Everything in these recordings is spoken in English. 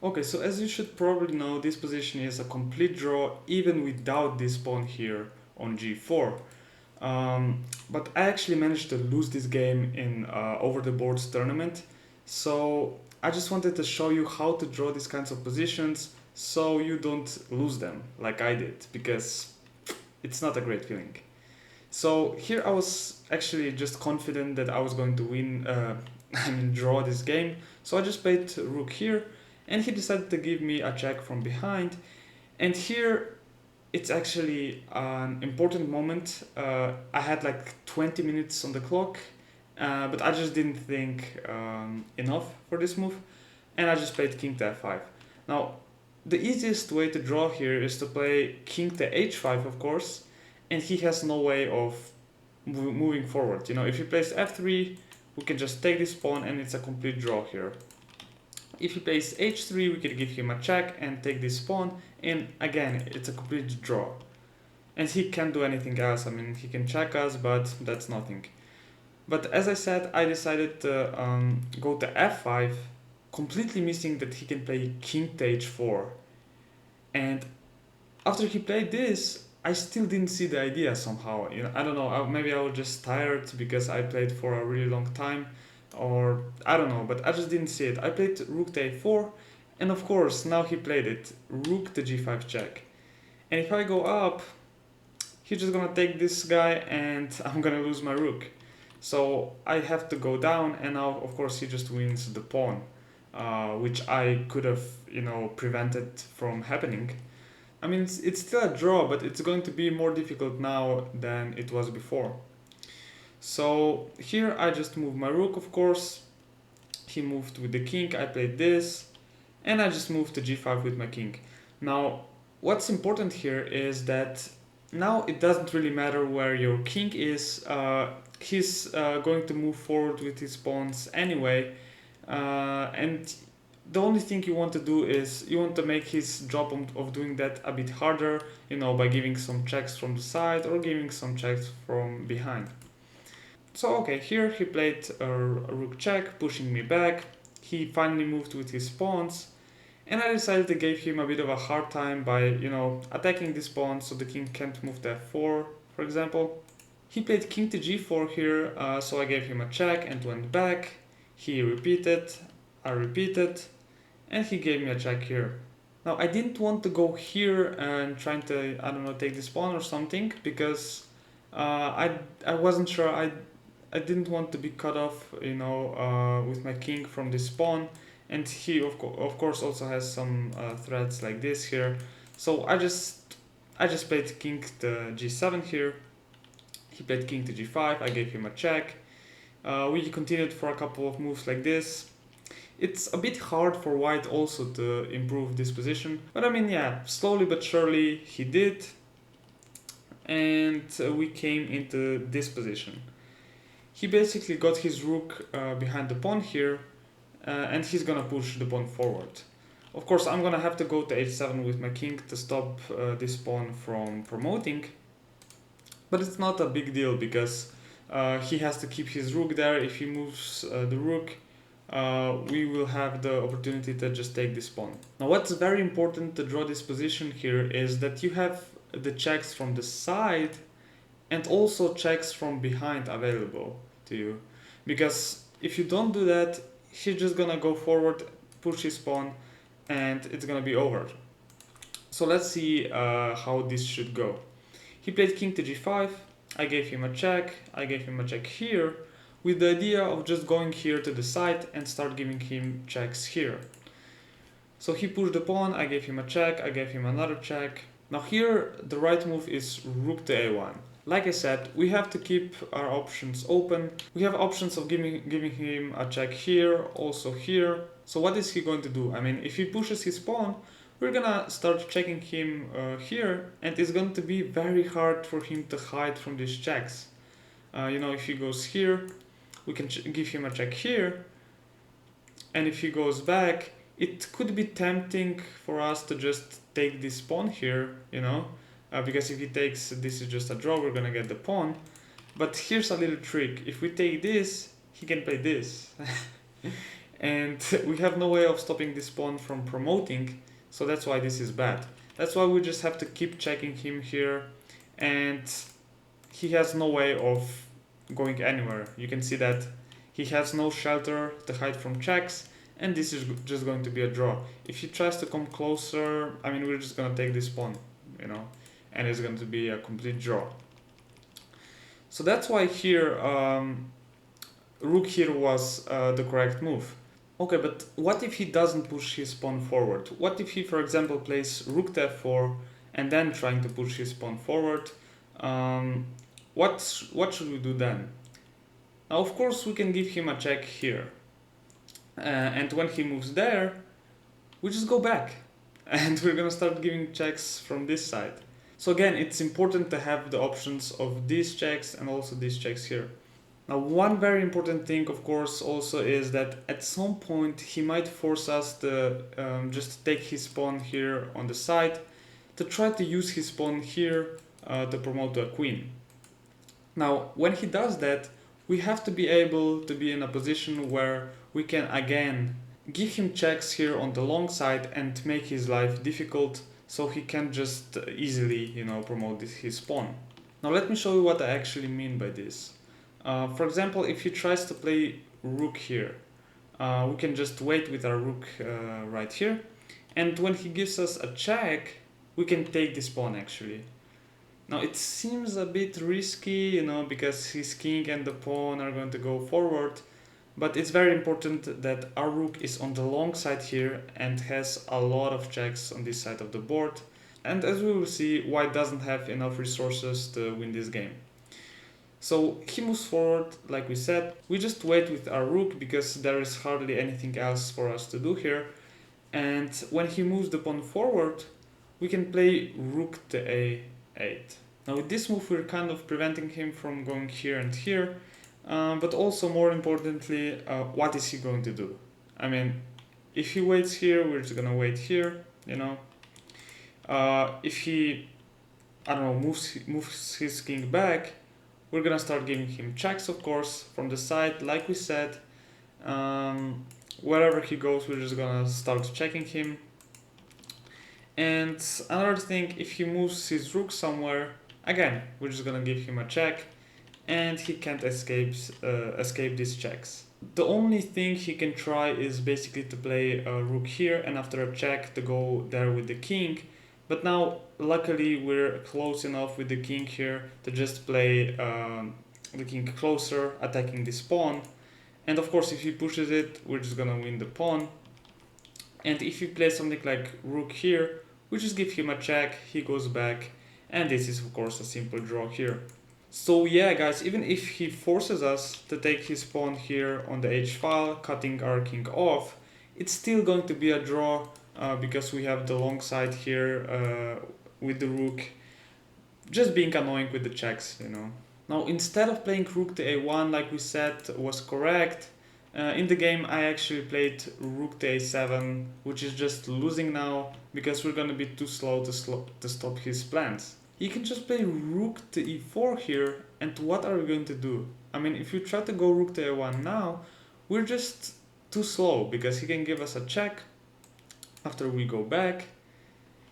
Okay, so as you should probably know, this position is a complete draw even without this pawn here on g4. But I actually managed to lose this game in over the boards tournament, so I just wanted to show you how to draw these kinds of positions so you don't lose them like I did, because it's not a great feeling. So here I was actually just confident that I was going to win, I mean draw this game. So I just played rook here, and he decided to give me a check from behind. And here it's actually an important moment. I had like 20 minutes on the clock, but I just didn't think enough for this move, and I just played king to f5. Now, the easiest way to draw here is to play king to h5, of course, and he has no way of moving forward. You know, if he plays f3, we can just take this pawn, and it's a complete draw here. If he plays h3, we can give him a check and take this pawn, and again, it's a complete draw. And he can't do anything else. I mean, he can check us, but that's nothing. But as I said, I decided to go to f5, completely missing that he can play king to h4. And after he played this, I still didn't see the idea somehow. You know, I don't know. Maybe I was just tired because I played for a really long time, or I don't know. But I just didn't see it. I played rook to a4, and of course now he played it rook to g5 check. And if I go up, he's just gonna take this guy, and I'm gonna lose my rook. So I have to go down, and now of course he just wins the pawn, which I could have, you know, prevented from happening. I mean, it's still a draw, but it's going to be more difficult now than it was before. So here I just moved my rook, of course. He moved with the king, I played this, and I just moved to g5 with my king. Now, what's important here is that now it doesn't really matter where your king is. He's going to move forward with his pawns anyway, and the only thing you want to do is you want to make his job of doing that a bit harder, you know, by giving some checks from the side or giving some checks from behind. So okay, here he played a rook check, pushing me back. He finally moved with his pawns, and I decided to give him a bit of a hard time by, you know, attacking this pawn so the king can't move to f4, for example. He played king to g4 here, so I gave him a check and went back. He repeated, I repeated, and he gave me a check here. Now I didn't want to go here and trying to, I don't know, take this pawn or something, because I wasn't sure. I didn't want to be cut off, you know, with my king from this pawn, and he of course also has some threats like this here. So I just played king to g7 here. He played king to g5. I gave him a check. We continued for a couple of moves like this. It's a bit hard for white also to improve this position, but I mean, yeah, slowly but surely he did, and we came into this position. He basically got his rook behind the pawn here, and he's gonna push the pawn forward. Of course, I'm gonna have to go to h7 with my king to stop this pawn from promoting, but it's not a big deal because he has to keep his rook there. If he moves the rook, we will have the opportunity to just take this pawn. Now, what's very important to draw this position here is that you have the checks from the side and also checks from behind available to you, because if you don't do that, he's just gonna go forward, push his pawn, and it's gonna be over. So let's see how this should go. He played king to g5. I gave him a check. I gave him a check here, with the idea of just going here to the side and start giving him checks here. So he pushed the pawn. I gave him a check. I gave him another check. Now here the right move is rook to a1. Like I said, we have to keep our options open. We have options of giving him a check here, also here. So what is he going to do? I mean, if he pushes his pawn, we're gonna start checking him here, and it's going to be very hard for him to hide from these checks. You know, if he goes here, we can give him a check here, and if he goes back, it could be tempting for us to just take this pawn here, you know, because if he takes, this is just a draw, we're gonna get the pawn. But here's a little trick: if we take this, he can play this. and we have no way of stopping this pawn from promoting, so that's why this is bad. That's why we just have to keep checking him here, and he has no way of going anywhere. You can see that he has no shelter to hide from checks, and this is just going to be a draw. If he tries to come closer, I mean, we're just gonna take this pawn, and it's going to be a complete draw. So that's why here rook here was the correct move. Okay, but what if he doesn't push his pawn forward? What if he, for example, plays rook to f4 and then trying to push his pawn forward? Um, what should we do then? Now, of course, we can give him a check here. And when he moves there, we just go back. And we're gonna start giving checks from this side. So again, it's important to have the options of these checks and also these checks here. Now, one very important thing, of course, also is that at some point he might force us to just take his pawn here on the side to try to use his pawn here to promote to a queen. Now, when he does that, we have to be able to be in a position where we can again give him checks here on the long side and make his life difficult so he can just easily, promote his pawn. Now let me show you what I actually mean by this. For example, if he tries to play rook here, we can just wait with our rook right here, and when he gives us a check, we can take this pawn actually. Now it seems a bit risky, because his king and the pawn are going to go forward, but it's very important that our rook is on the long side here and has a lot of checks on this side of the board. And as we will see, white doesn't have enough resources to win this game. So he moves forward, like we said. We just wait with our rook because there is hardly anything else for us to do here. And when he moves the pawn forward, we can play rook to a8. Now with this move, we're kind of preventing him from going here and here. But also more importantly, what is he going to do? I mean, if he waits here, we're just gonna wait here, If he, I don't know, moves his king back, we're gonna start giving him checks, of course, from the side, like we said. Wherever he goes, we're just gonna start checking him. And another thing, if he moves his rook somewhere, again, we're just gonna give him a check, and he can't escape these checks. The only thing he can try is basically to play a rook here, and after a check to go there with the king. But now, luckily, we're close enough with the king here to just play the king closer, attacking this pawn. And of course, if he pushes it, we're just gonna win the pawn. And if he plays something like rook here, we just give him a check, he goes back, and this is of course a simple draw here. So yeah, guys, even if he forces us to take his pawn here on the h-file, cutting our king off, it's still going to be a draw because we have the long side here with the rook just being annoying with the checks, Now, instead of playing rook to a1, like we said was correct, in the game I actually played rook to a7, which is just losing now because we're gonna be too slow to stop his plans. He can just play rook to e4 here, and what are we going to do? I mean, if you try to go rook to a1 now, we're just too slow because he can give us a check. After we go back,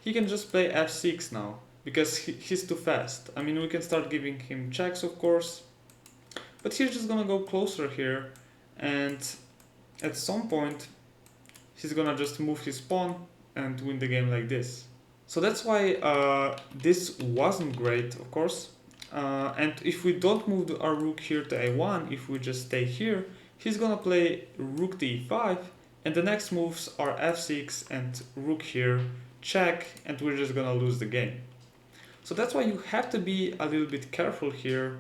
he can just play f6 now because he's too fast. I mean, we can start giving him checks, of course, but he's just gonna go closer here, and at some point he's gonna just move his pawn and win the game like this. So that's why this wasn't great, of course. And if we don't move our rook here to a1, if we just stay here, he's gonna play rook to e5, and the next moves are f6 and rook here, check, and we're just gonna lose the game. So that's why you have to be a little bit careful here.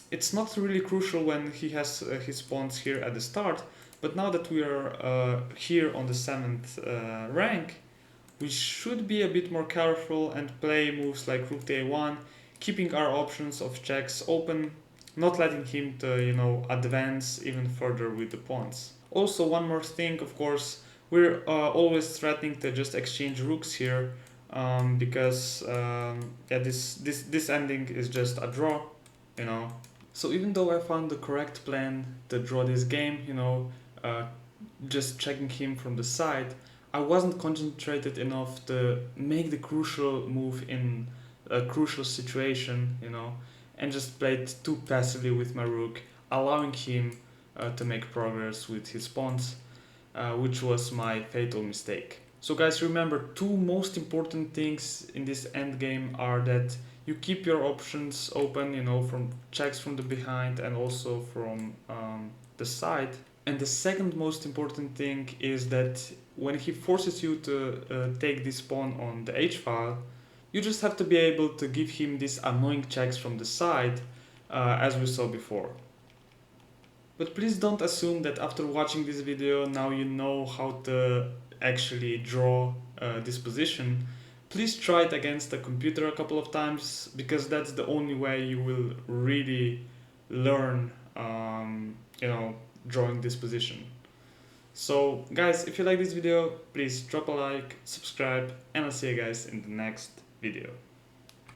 It's not really crucial when he has his pawns here at the start, but now that we are here on the 7th rank, we should be a bit more careful and play moves like rook to a1, keeping our options of checks open, not letting him to, advance even further with the pawns. Also, one more thing, of course, we're always threatening to just exchange rooks here, because this ending is just a draw. So even though I found the correct plan to draw this game, uh, just checking him from the side, I wasn't concentrated enough to make the crucial move in a crucial situation, and just played too passively with my rook, allowing him to make progress with his pawns, which was my fatal mistake. So guys, remember, two most important things in this endgame are that you keep your options open, from checks from the behind and also from the side. And the second most important thing is that when he forces you to take this pawn on the h file, you just have to be able to give him these annoying checks from the side, as we saw before. But please don't assume that after watching this video now you know how to actually draw this position. Please try it against the computer a couple of times, because that's the only way you will really learn, drawing this position. So guys, if you like this video, please drop a like, subscribe, and I'll see you guys in the next video.